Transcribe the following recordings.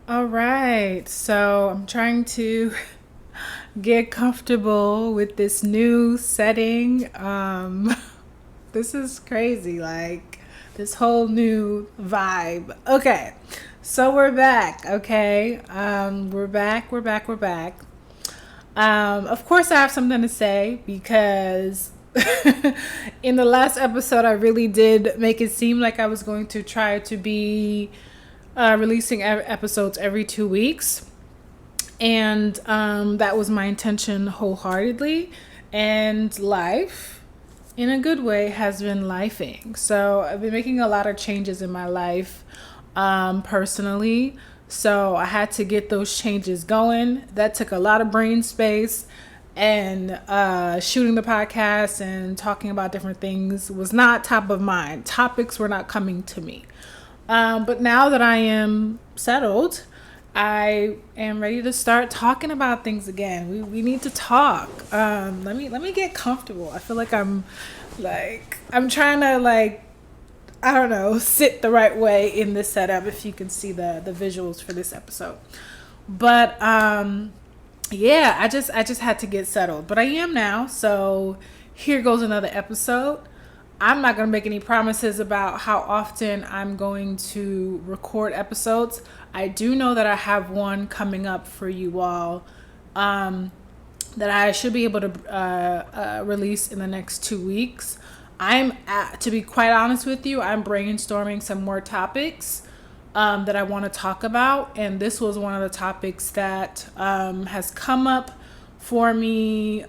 All right. So I'm trying to get comfortable with this new setting. This is crazy. Like this whole new vibe. Okay. So we're back. Okay. We're back. We're back. We're back. Of course, I have something to say because in the last episode, I really did make it seem like I was going to try to be releasing episodes every 2 weeks. And that was my intention wholeheartedly. And life, in a good way, has been lifing. So I've been making a lot of changes in my life personally. So I had to get those changes going. That took a lot of brain space. And shooting the podcast and talking about different things was not top of mind. Topics were not coming to me. But now that I am settled, I am ready to start talking about things again. We need to talk. Let me get comfortable. I feel like I'm trying to I don't know, sit the right way in this setup. If you can see the visuals for this episode, but yeah, I just had to get settled. But I am now. So here goes another episode. I'm not going to make any promises about how often I'm going to record episodes. I do know that I have one coming up for you all that I should be able to release in the next 2 weeks. To be quite honest with you, I'm brainstorming some more topics that I want to talk about. And this was one of the topics that has come up for me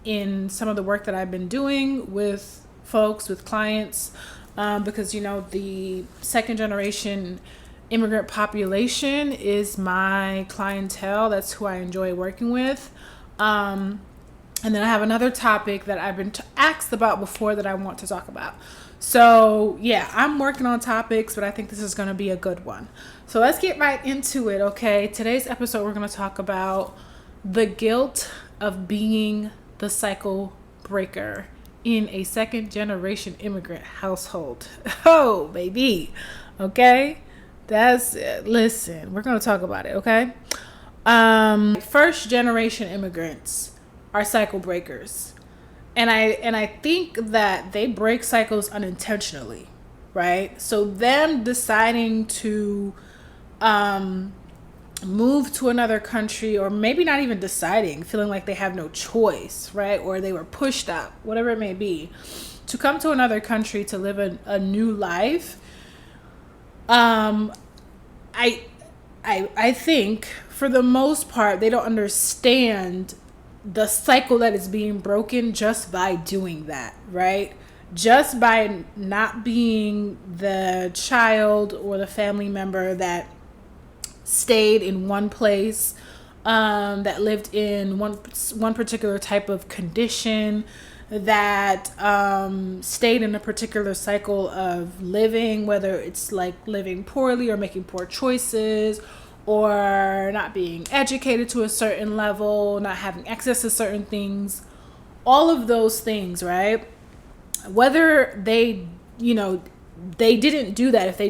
in some of the work that I've been doing with folks, with clients, because the second generation immigrant population is my clientele. That's who I enjoy working with. And then I have another topic that I've been asked about before that I want to talk about. So yeah, I'm working on topics, but I think this is going to be a good one. So let's get right into it. Okay, today's episode we're going to talk about the guilt of being the cycle breaker in a second generation immigrant household. Oh, baby. Okay. Listen, we're going to talk about it. Okay. First generation immigrants are cycle breakers. And I think that they break cycles unintentionally, right? So them deciding to, move to another country, or maybe not even deciding, feeling like they have no choice, right? Or they were pushed up, whatever it may be, to come to another country to live a new life. I think for the most part, they don't understand the cycle that is being broken just by doing that, right? Just by not being the child or the family member that stayed in one place, that lived in one particular type of condition, that stayed in a particular cycle of living, whether it's like living poorly or making poor choices, or not being educated to a certain level, not having access to certain things, all of those things, right? Whether they didn't do that, if they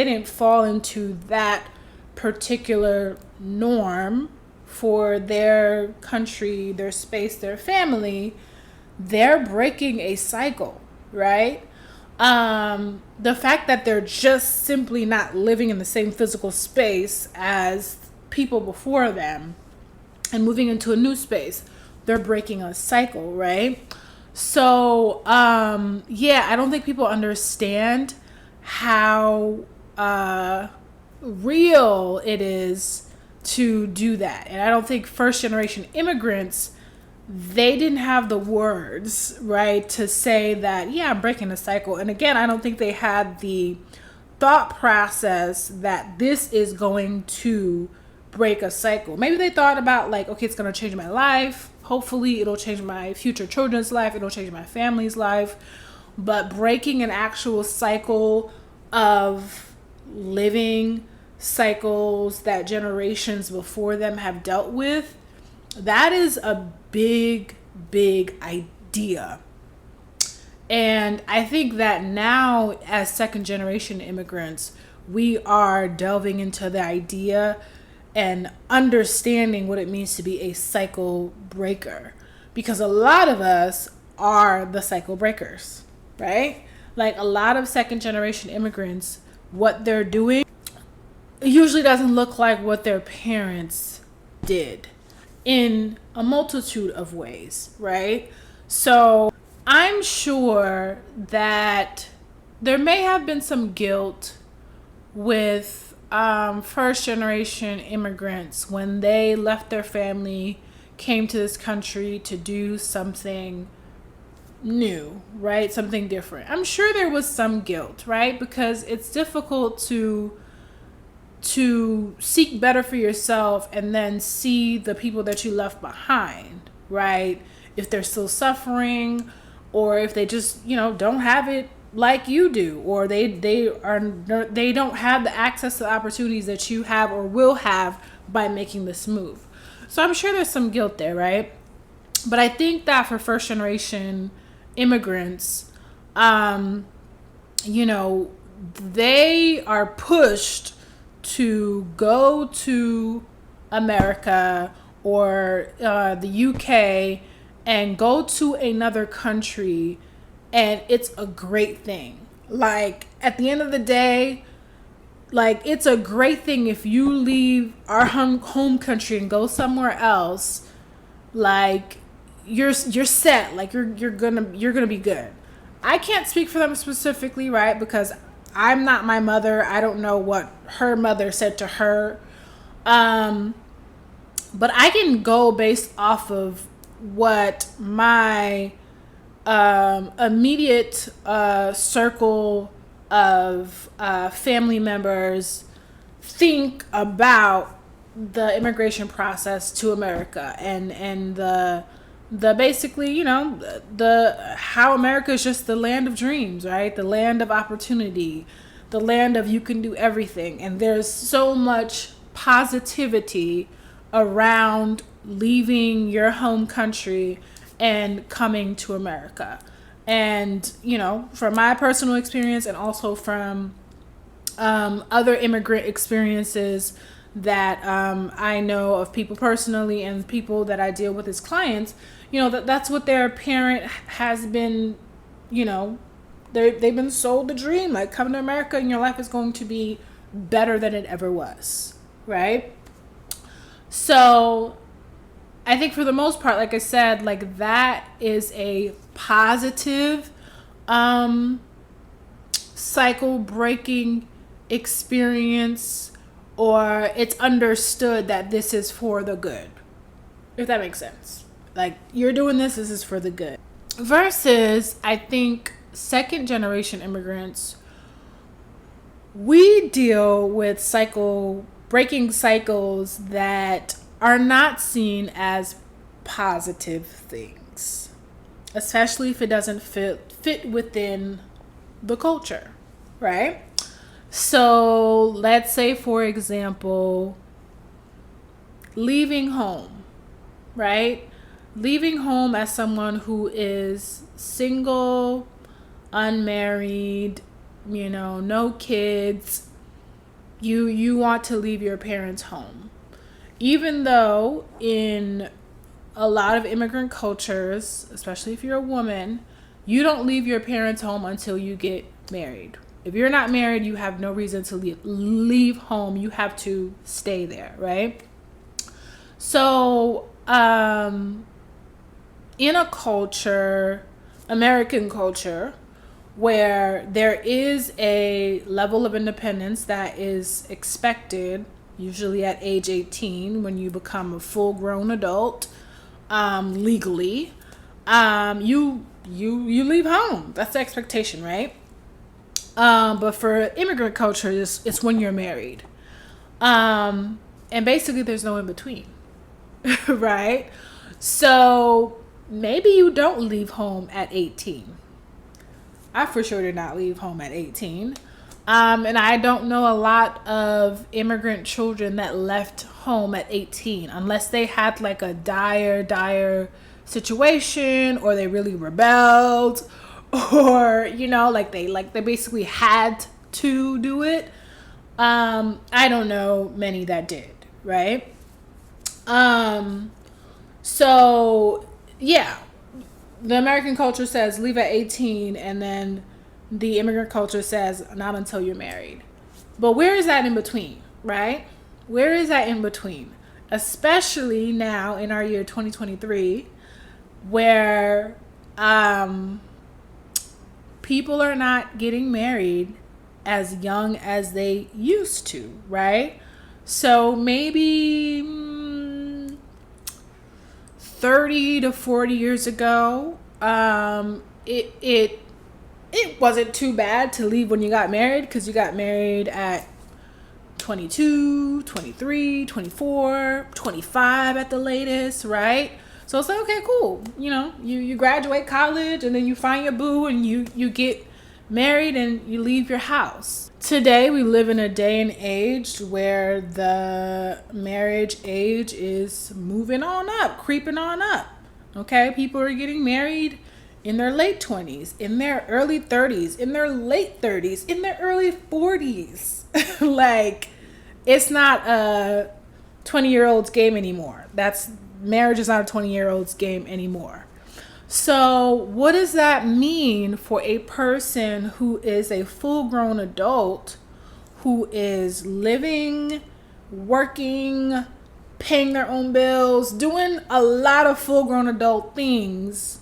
didn't fall into that particular norm for their country, their space, their family, they're breaking a cycle, right? The fact that they're just simply not living in the same physical space as people before them and moving into a new space, they're breaking a cycle, right? So, yeah, I don't think people understand how real it is to do that. And I don't think first generation immigrants, they didn't have the words, right, to say that, yeah, I'm breaking a cycle. And again, I don't think they had the thought process that this is going to break a cycle. Maybe they thought about like, okay, it's going to change my life. Hopefully it'll change my future children's life. It'll change my family's life. But breaking an actual cycle of living cycles that generations before them have dealt with, that is a big, big idea. And I think that now, as second generation immigrants, we are delving into the idea and understanding what it means to be a cycle breaker. Because a lot of us are the cycle breakers, right? Like a lot of second generation immigrants, what they're doing usually doesn't look like what their parents did in a multitude of ways, right? So I'm sure that there may have been some guilt with first generation immigrants when they left their family, came to this country to do something new, right? Something different. I'm sure there was some guilt, right? Because it's difficult to seek better for yourself and then see the people that you left behind, right? If they're still suffering, or if they just, don't have it like you do, or they don't have the access to the opportunities that you have or will have by making this move. So I'm sure there's some guilt there, right? But I think that for first generation immigrants, they are pushed to go to America or the UK and go to another country, and it's a great thing. Like, at the end of the day, like, it's a great thing if you leave our home country and go somewhere else. Like, you're set. Like, you're gonna be good. I can't speak for them specifically, right? Because I'm not my mother. I don't know what her mother said to her. But I can go based off of what my immediate circle of family members think about the immigration process to America, and the basically, the how America is just the land of dreams, right? The land of opportunity, the land of you can do everything. And there's so much positivity around leaving your home country and coming to America. And, from my personal experience, and also from other immigrant experiences that I know of people personally and people that I deal with as clients, that's what their parent has been, they've been sold the dream, like, come to America and your life is going to be better than it ever was, right? So I think for the most part, like I said, like, that is a positive cycle breaking experience, or it's understood that this is for the good, if that makes sense. Like, you're doing this is for the good. Versus, I think, second generation immigrants, we deal with breaking cycles that are not seen as positive things, especially if it doesn't fit within the culture, right? So let's say, for example, leaving home, right? Leaving home as someone who is single, unmarried, no kids, you want to leave your parents' home. Even though in a lot of immigrant cultures, especially if you're a woman, you don't leave your parents' home until you get married. If you're not married, you have no reason to leave home. You have to stay there, right? So, in a culture, American culture, where there is a level of independence that is expected, usually at age 18, when you become a full-grown adult, legally, you leave home. That's the expectation, right? But for immigrant culture, it's when you're married. And basically there's no in between, right? So maybe you don't leave home at 18. I for sure did not leave home at 18. And I don't know a lot of immigrant children that left home at 18, unless they had like a dire situation, or they really rebelled, or, like they basically had to do it. I don't know many that did, right? Um, so yeah, the American culture says leave at 18, and then the immigrant culture says not until you're married. But where is that in between, right? Where is that in between? Especially now in our year 2023, where people are not getting married as young as they used to, right? So maybe 30 to 40 years ago, it wasn't too bad to leave when you got married, because you got married at 22, 23, 24, 25 at the latest, right? So it's like, okay, cool. You graduate college, and then you find your boo, and you get married, and you leave your house. Today, we live in a day and age where the marriage age is moving on up, creeping on up. Okay? People are getting married in their late 20s, in their early 30s, in their late 30s, in their early 40s. Like, it's not a 20-year-old's game anymore. Marriage is not a 20-year-old's game anymore. So what does that mean for a person who is a full-grown adult, who is living, working, paying their own bills, doing a lot of full-grown adult things,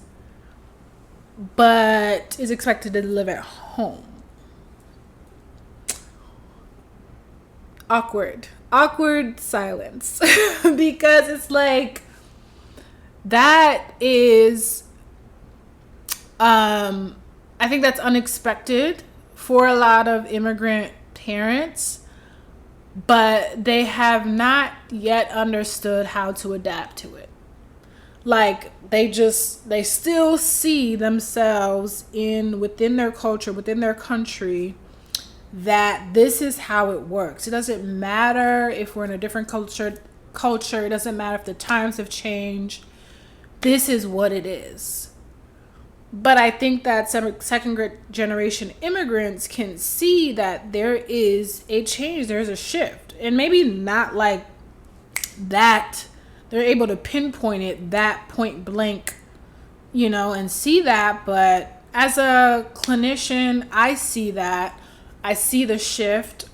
but is expected to live at home? Awkward silence. Because it's like, that is, I think that's unexpected for a lot of immigrant parents, but they have not yet understood how to adapt to it. Like, they still see themselves within their culture, within their country, that this is how it works. It doesn't matter if we're in a different culture. It doesn't matter if the times have changed. This is what it is. But I think that some second generation immigrants can see that there is a change, there's a shift. And maybe not like that, they're able to pinpoint it that point blank, and see that. But as a clinician, I see that. I see the shift.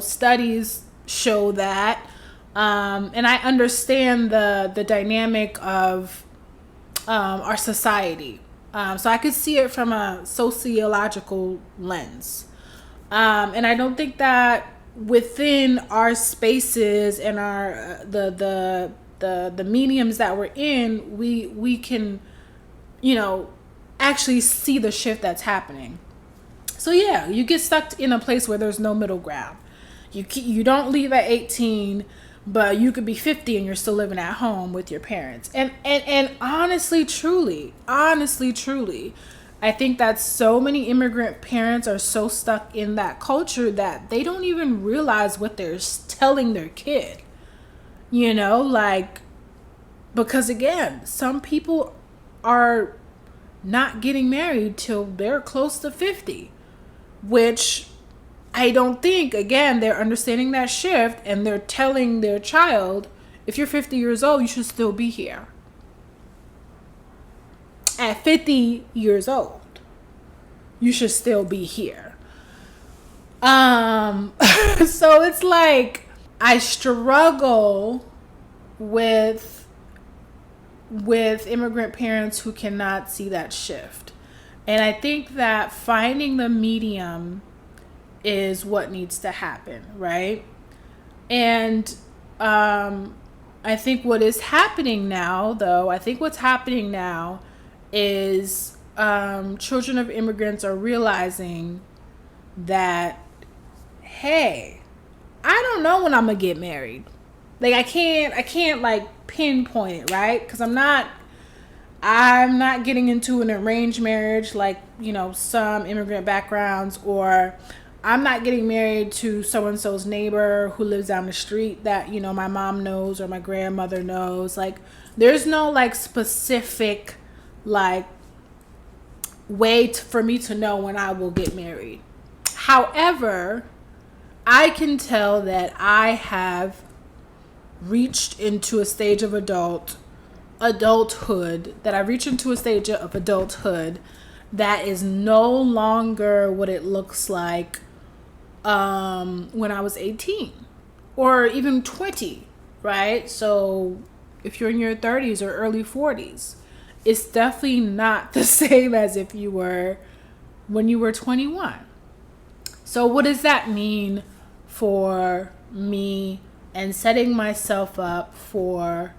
Studies show that. And I understand the dynamic of our society. So I could see it from a sociological lens. And I don't think that within our spaces and our the mediums that we're in, we can, actually see the shift that's happening. So yeah, you get stuck in a place where there's no middle ground. You don't leave at 18, but you could be 50 and you're still living at home with your parents. And honestly, truly, I think that so many immigrant parents are so stuck in that culture that they don't even realize what they're telling their kid. Because again, some people are not getting married till they're close to 50, which I don't think, again, they're understanding that shift, and they're telling their child, if you're 50 years old, you should still be here. At 50 years old, you should still be here. So it's like, I struggle with immigrant parents who cannot see that shift. And I think that finding the medium is what needs to happen, right? And I think what is happening now, though, what's happening now is children of immigrants are realizing that, hey, I don't know when I'm gonna get married. Like, I can't like pinpoint it, right? Because I'm not getting into an arranged marriage like, some immigrant backgrounds, or I'm not getting married to so-and-so's neighbor who lives down the street that, my mom knows or my grandmother knows. Like, there's no like specific like way for me to know when I will get married. However, I can tell that I have reached into a stage of adulthood, that I reach into a stage of adulthood that is no longer what it looks like when I was 18 or even 20, right? So if you're in your 30s or early 40s, it's definitely not the same as if you were when you were 21. So what does that mean for me and setting myself up for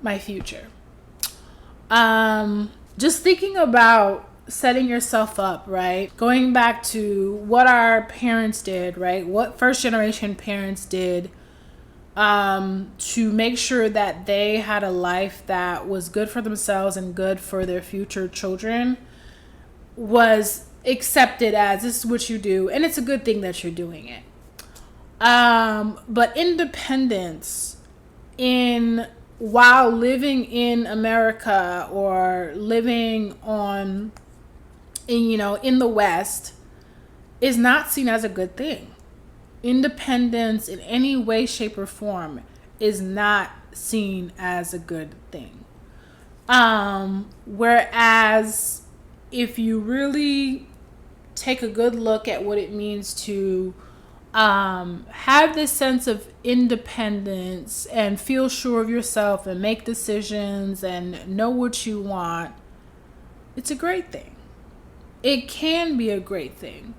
my future? Just thinking about setting yourself up, right? Going back to what our parents did, right? What first generation parents did to make sure that they had a life that was good for themselves and good for their future children was accepted as this is what you do, and it's a good thing that you're doing it. But independence in while living in America or living in the West is not seen as a good thing. Independence in any way, shape, or form is not seen as a good thing. Whereas if you really take a good look at what it means to have this sense of independence and feel sure of yourself and make decisions and know what you want, it's a great thing. It can be a great thing.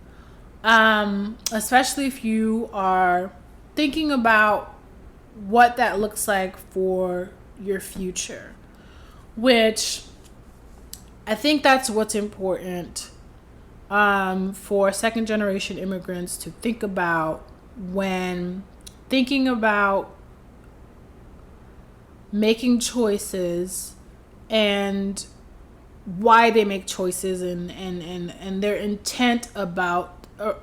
Especially if you are thinking about what that looks like for your future, which I think that's what's important for second generation immigrants to think about when thinking about making choices and why they make choices and their intent about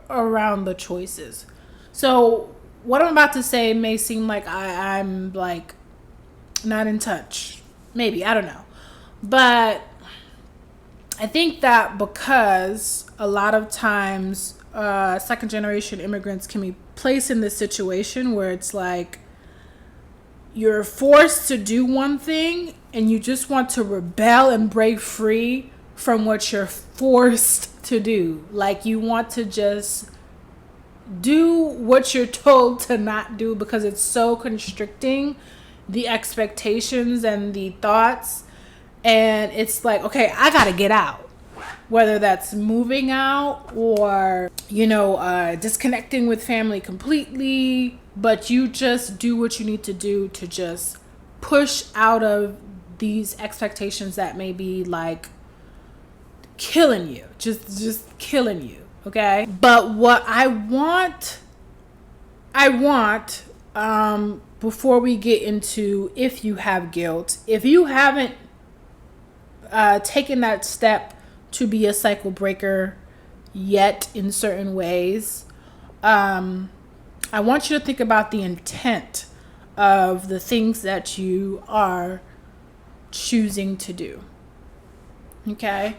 around the choices. So what I'm about to say may seem like I'm like not in touch. Maybe, I don't know. But I think that because a lot of times second generation immigrants can be placed in this situation where it's like you're forced to do one thing and you just want to rebel and break free from what you're forced to do. Like you want to just do what you're told to not do because it's so constricting, the expectations and the thoughts. And it's like, okay, I gotta get out. Whether that's moving out or, disconnecting with family completely, but you just do what you need to do to just push out of these expectations that may be like killing you, just killing you, okay? But what I want, before we get into if you have guilt, if you haven't taken that step to be a cycle breaker yet in certain ways, I want you to think about the intent of the things that you are choosing to do. Okay?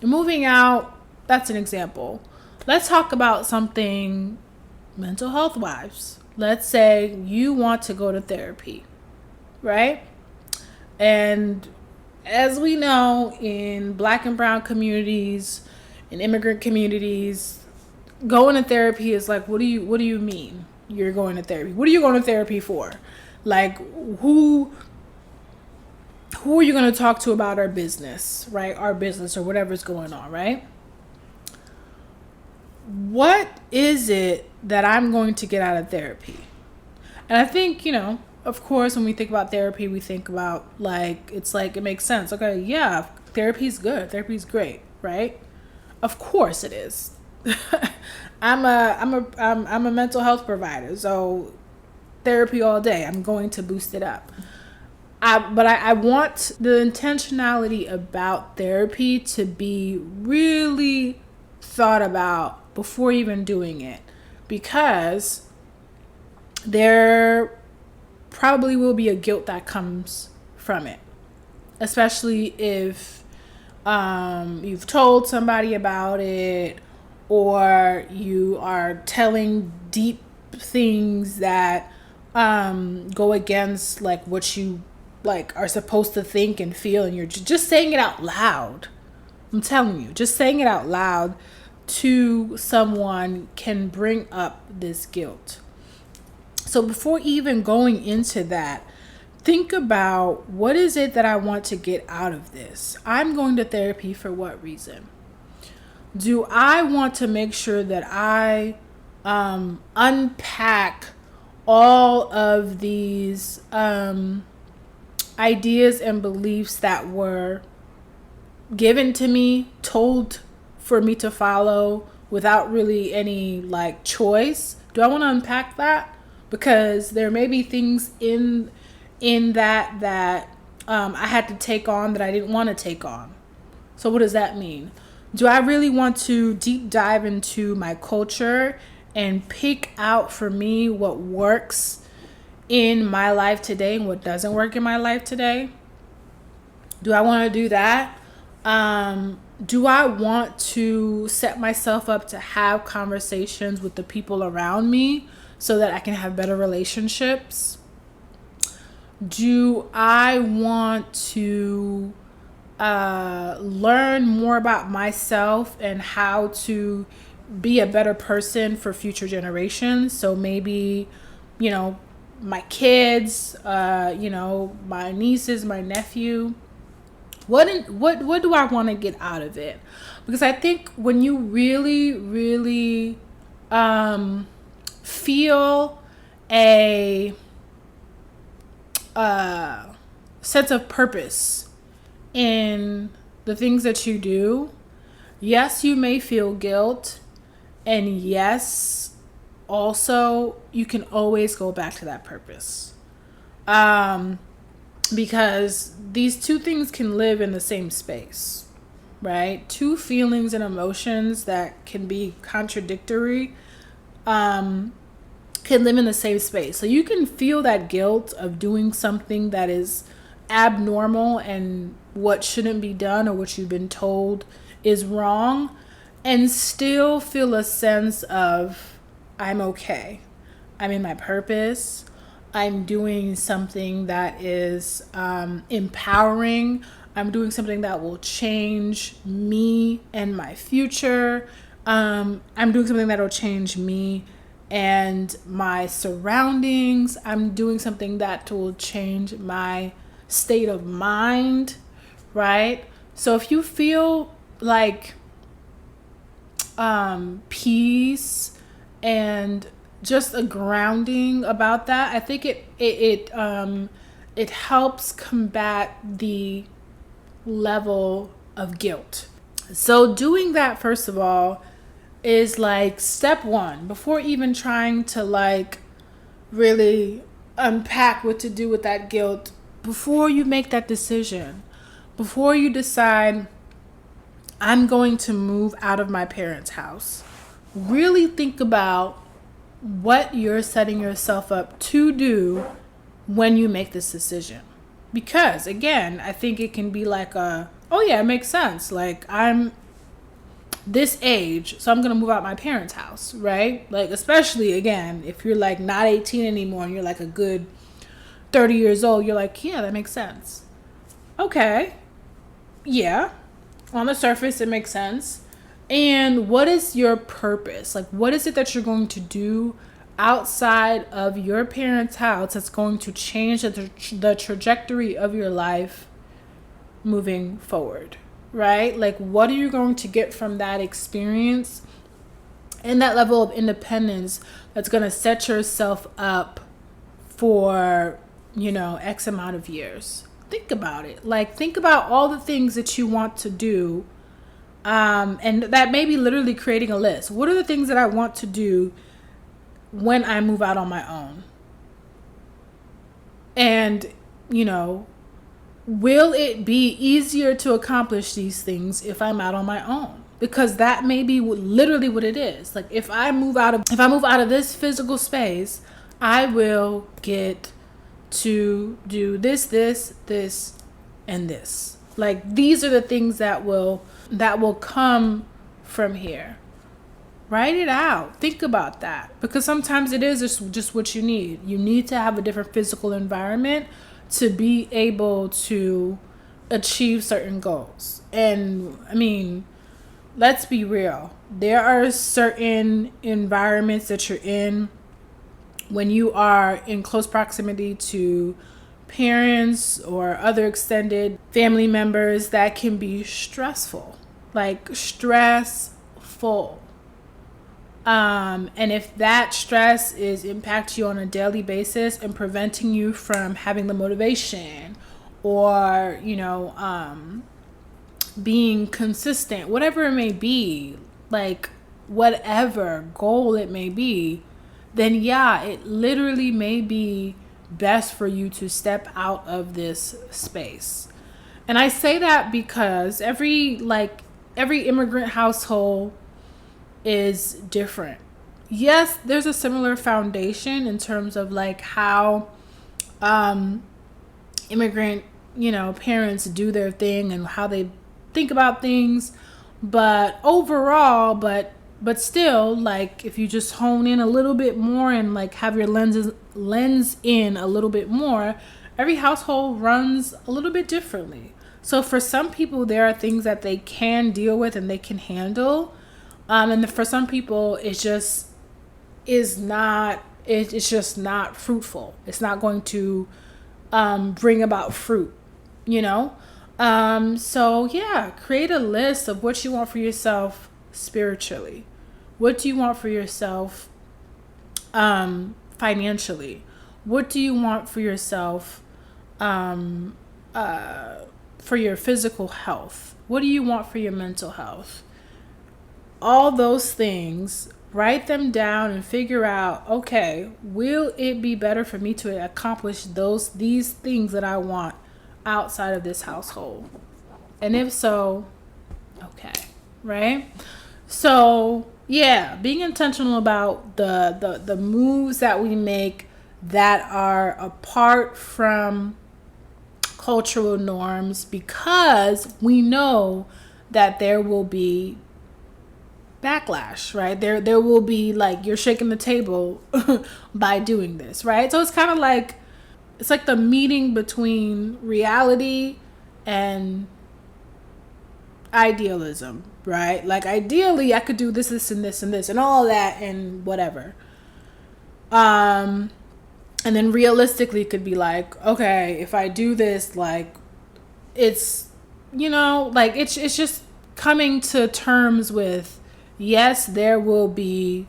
Moving out, that's an example. Let's talk about something mental health wise. Let's say you want to go to therapy, right? And as we know, in Black and brown communities, in immigrant communities, going to therapy is like, what do you mean you're going to therapy? What are you going to therapy for? Like, who are you going to talk to about our business, right? Our business or whatever's going on, right? What is it that I'm going to get out of therapy? And I think, of course, when we think about therapy, we think about it makes sense. Okay, yeah, therapy's good. Therapy's great, right? Of course it is. I'm a mental health provider, so therapy all day. I'm going to boost it up. But I want the intentionality about therapy to be really thought about before even doing it, because there probably will be a guilt that comes from it, especially if you've told somebody about it, or you are telling deep things that go against like what you like are supposed to think and feel, and you're just saying it out loud. I'm telling you, just saying it out loud to someone can bring up this guilt. So before even going into that, think about, what is it that I want to get out of this? I'm going to therapy for what reason? Do I want to make sure that I unpack all of these ideas and beliefs that were given to me, told for me to follow without really any like choice? Do I want to unpack that? Because there may be things in that I had to take on that I didn't want to take on. So what does that mean? Do I really want to deep dive into my culture and pick out for me what works in my life today and what doesn't work in my life today? Do I want to do that? Do I want to set myself up to have conversations with the people around me so that I can have better relationships? Do I want to learn more about myself and how to be a better person for future generations? So maybe, my kids, my nieces, my nephew. What do I want to get out of it? Because I think when you really, really feel a sense of purpose in the things that you do, yes, you may feel guilt, and yes, also you can always go back to that purpose. Because these two things can live in the same space, right? Two feelings and emotions that can be contradictory can live in the same space. So you can feel that guilt of doing something that is abnormal and what shouldn't be done, or what you've been told is wrong, and still feel a sense of, I'm okay. I'm in my purpose. I'm doing something that is empowering. I'm doing something that will change me and my future. I'm doing something that will change me and my surroundings. I'm doing something that will change my state of mind, right? So if you feel like peace and just a grounding about that, I think it helps combat the level of guilt. So doing that, first of all, is like step one before even trying to like really unpack what to do with that guilt. Before you make that decision, before you decide, I'm going to move out of my parents' house, really think about what you're setting yourself up to do when you make this decision. Because again, I think it can be like oh yeah, it makes sense. Like, I'm this age, so I'm going to move out my parents' house, right? Like, especially again, if you're like not 18 anymore and you're like a good 30 years old, you're like, yeah, that makes sense. Okay. Yeah. On the surface, it makes sense. And what is your purpose? Like, what is it that you're going to do outside of your parents' house that's going to change the trajectory of your life moving forward, right? Like, what are you going to get from that experience and that level of independence that's going to set yourself up for, X amount of years? Think about it. Like, think about all the things that you want to do. And that may be literally creating a list. What are the things that I want to do when I move out on my own? And, will it be easier to accomplish these things if I'm out on my own? Because that may be literally what it is. Like, if I move out of this physical space, I will get to do this, and this. Like, these are the things that will come from here. Write it out. Think about that. Because sometimes it is just what you need. You need to have a different physical environment to be able to achieve certain goals. And I mean, let's be real. There are certain environments that you're in when you are in close proximity to parents or other extended family members that can be stressful. Like stressful. And if that stress is impacting you on a daily basis and preventing you from having the motivation or, being consistent, whatever it may be, like whatever goal it may be, then yeah, it literally may be best for you to step out of this space. And I say that because every immigrant household is different. Yes, there's a similar foundation in terms of like how immigrant, parents do their thing and how they think about things, but overall, but still, like if you just hone in a little bit more and like have your lens in a little bit more, every household runs a little bit differently. So for some people, there are things that they can deal with and they can handle. And for some people, it's just not fruitful. It's not going to bring about fruit, you know? So yeah, create a list of what you want for yourself spiritually. What do you want for yourself financially? What do you want for yourself for your physical health? What do you want for your mental health? All those things, write them down and figure out, okay, will it be better for me to accomplish these things that I want outside of this household? And if so, okay, right? So yeah, being intentional about the moves that we make that are apart from cultural norms, because we know that there will be backlash, right? There will be like, you're shaking the table by doing this, right? So it's like the meeting between reality and idealism, right? Like ideally I could do this and this and this and all that and whatever. And then realistically it could be like, okay, if I do this, like it's, like it's just coming to terms with, yes, there will be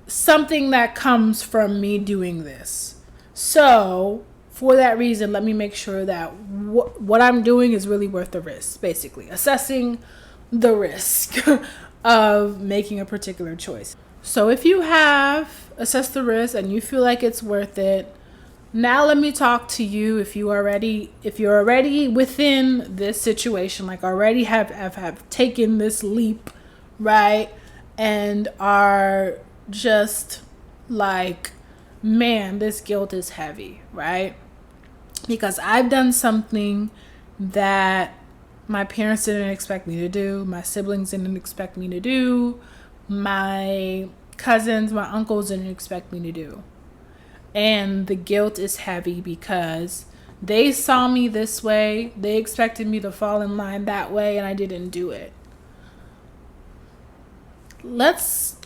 something that comes from me doing this. So for that reason, let me make sure that what I'm doing is really worth the risk, basically. Assessing the risk of making a particular choice. So if you have assessed the risk and you feel like it's worth it, now let me talk to you if you're already within this situation, like already have taken this leap, right? And are just like, man, this guilt is heavy, right? Because I've done something that my parents didn't expect me to do, my siblings didn't expect me to do, my cousins, my uncles didn't expect me to do. And the guilt is heavy because they saw me this way, they expected me to fall in line that way, and I didn't do it. Let's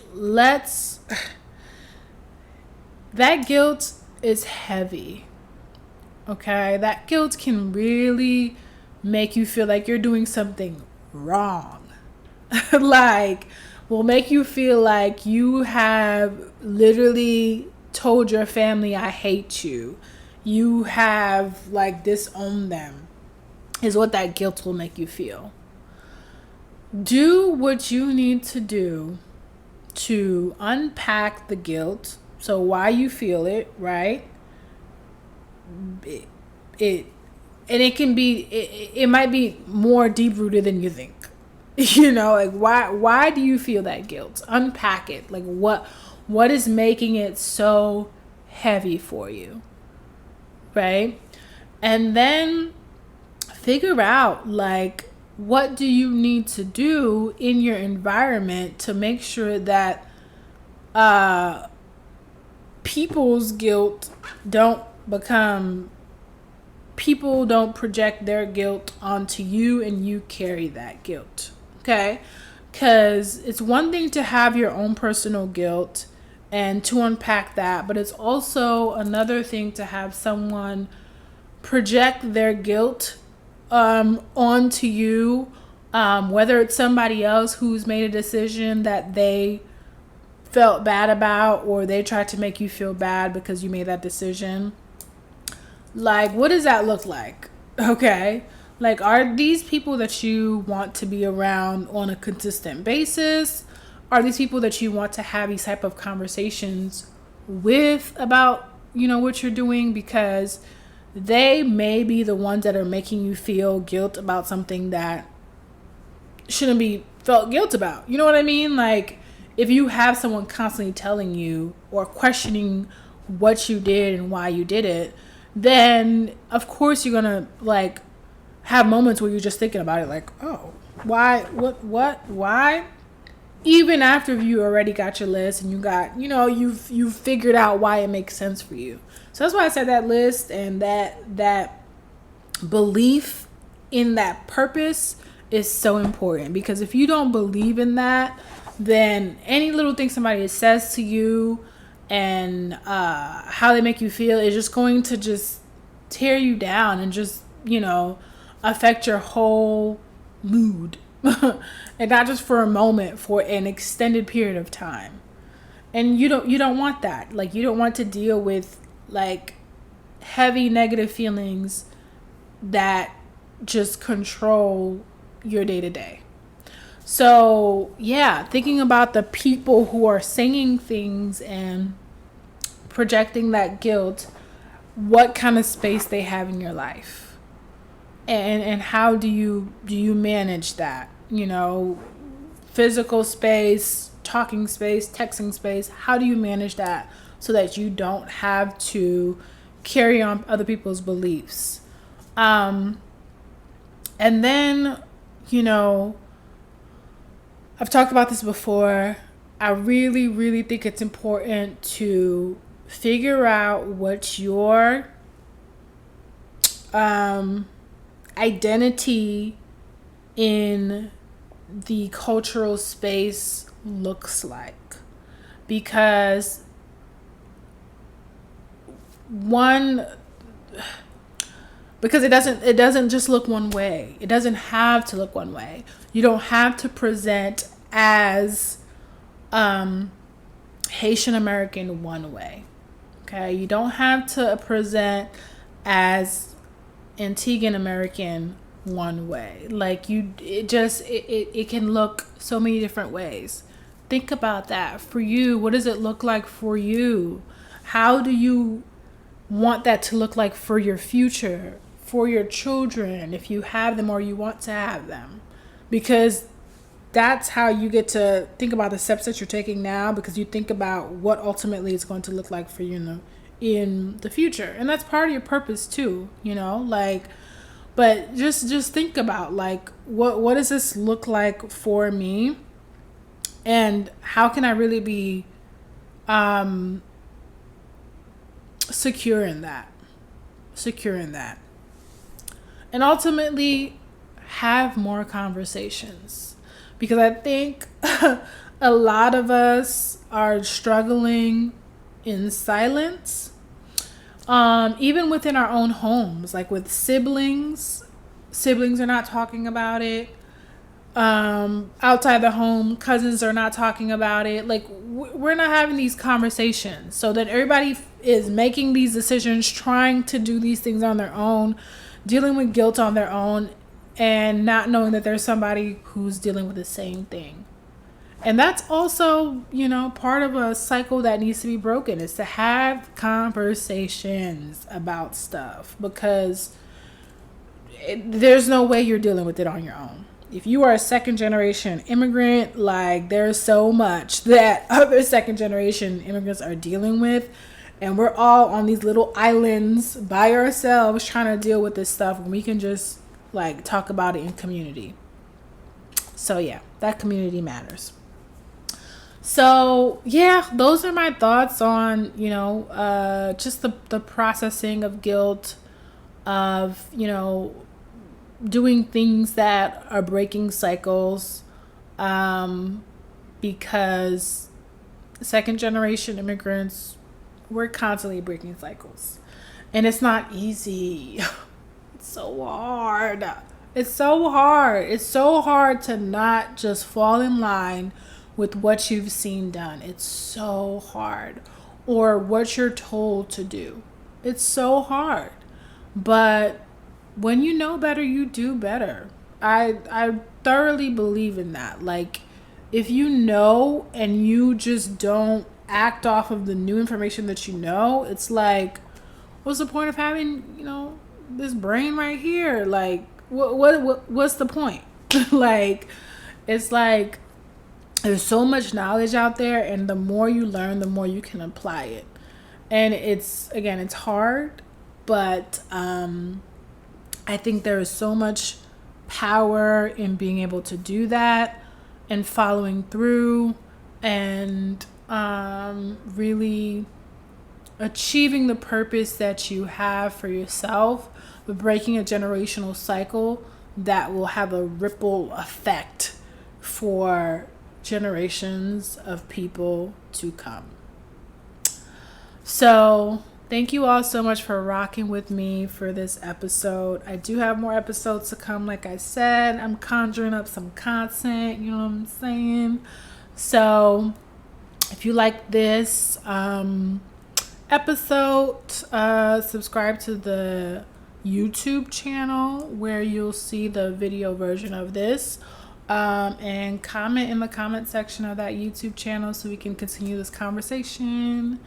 that guilt is heavy. Okay? That guilt can really make you feel like you're doing something wrong. Like, will make you feel like you have literally told your family, I hate you. You have like disowned them, is what that guilt will make you feel. Do what you need to do to unpack the guilt. So why you feel it, right? It and it can be it might be more deep rooted than you think. Like why do you feel that guilt? Unpack it. Like what is making it so heavy for you? Right? And then figure out like what do you need to do in your environment to make sure that people's guilt don't become people don't project their guilt onto you and you carry that guilt. Okay? Because it's one thing to have your own personal guilt and to unpack that, but it's also another thing to have someone project their guilt onto you, whether it's somebody else who's made a decision that they felt bad about, or they tried to make you feel bad because you made that decision. Like, what does that look like? Okay. Like, are these people that you want to be around on a consistent basis? Are these people that you want to have these type of conversations with about, what you're doing? Because they may be the ones that are making you feel guilt about something that shouldn't be felt guilt about. You know what I mean? Like, if you have someone constantly telling you or questioning what you did and why you did it, then of course you're gonna like have moments where you're just thinking about it, like, oh, why, why? Even after you already got your list and you got, you've figured out why it makes sense for you. So that's why I said that list and that belief in that purpose is so important. Because if you don't believe in that, then any little thing somebody says to you and how they make you feel is just going to just tear you down and just, affect your whole mood. And not just for a moment, for an extended period of time. And you don't want that. Like, you don't want to deal with like heavy negative feelings that just control your day to day. So yeah, thinking about the people who are saying things and projecting that guilt, what kind of space they have in your life, and how do you manage that? Physical space, talking space, texting space. How do you manage that so that you don't have to carry on other people's beliefs? And then, I've talked about this before. I really, really think it's important to figure out what your identity in the cultural space looks like. Because it doesn't just look one way. It doesn't have to look one way. You don't have to present as Haitian American one way. Okay? You don't have to present as Antiguan American one way. Like, it can look so many different ways. Think about that. For you, what does it look like for you? How do you want that to look like for your future, for your children, if you have them or you want to have them? Because that's how you get to think about the steps that you're taking now, because you think about what ultimately it's going to look like for you in the future. And that's part of your purpose too, but just think about, like, what does this look like for me, and how can I really be secure in that, and ultimately have more conversations. Because I think a lot of us are struggling in silence, even within our own homes, like with siblings are not talking about it. Outside the home, cousins are not talking about it. Like, we're not having these conversations. So that everybody is making these decisions, trying to do these things on their own, dealing with guilt on their own, and not knowing that there's somebody who's dealing with the same thing. And that's also, part of a cycle that needs to be broken, is to have conversations about stuff, because there's no way you're dealing with it on your own. If you are a second generation immigrant, like, there's so much that other second generation immigrants are dealing with, and we're all on these little islands by ourselves trying to deal with this stuff when we can just, like, talk about it in community. So yeah, that community matters. So yeah, those are my thoughts on, just the processing of guilt, of, doing things that are breaking cycles, because second generation immigrants, we're constantly breaking cycles. And it's not easy. It's so hard. It's so hard. It's so hard to not just fall in line with what you've seen done. It's so hard. Or what you're told to do. It's so hard. But when you know better, you do better. I thoroughly believe in that. Like, if you know and you just don't act off of the new information that you know, it's like, what's the point of having, this brain right here? Like, what's the point? Like, it's like there's so much knowledge out there, and the more you learn, the more you can apply it. And it's hard, but I think there is so much power in being able to do that and following through and really achieving the purpose that you have for yourself, but breaking a generational cycle that will have a ripple effect for generations of people to come. So thank you all so much for rocking with me for this episode. I do have more episodes to come. Like I said, I'm conjuring up some content, you know what I'm saying? So if you like this episode, subscribe to the YouTube channel where you'll see the video version of this, and comment in the comment section of that YouTube channel so we can continue this conversation.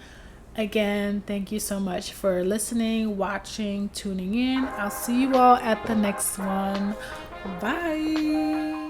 Again, thank you so much for listening, watching, tuning in. I'll see you all at the next one. Bye.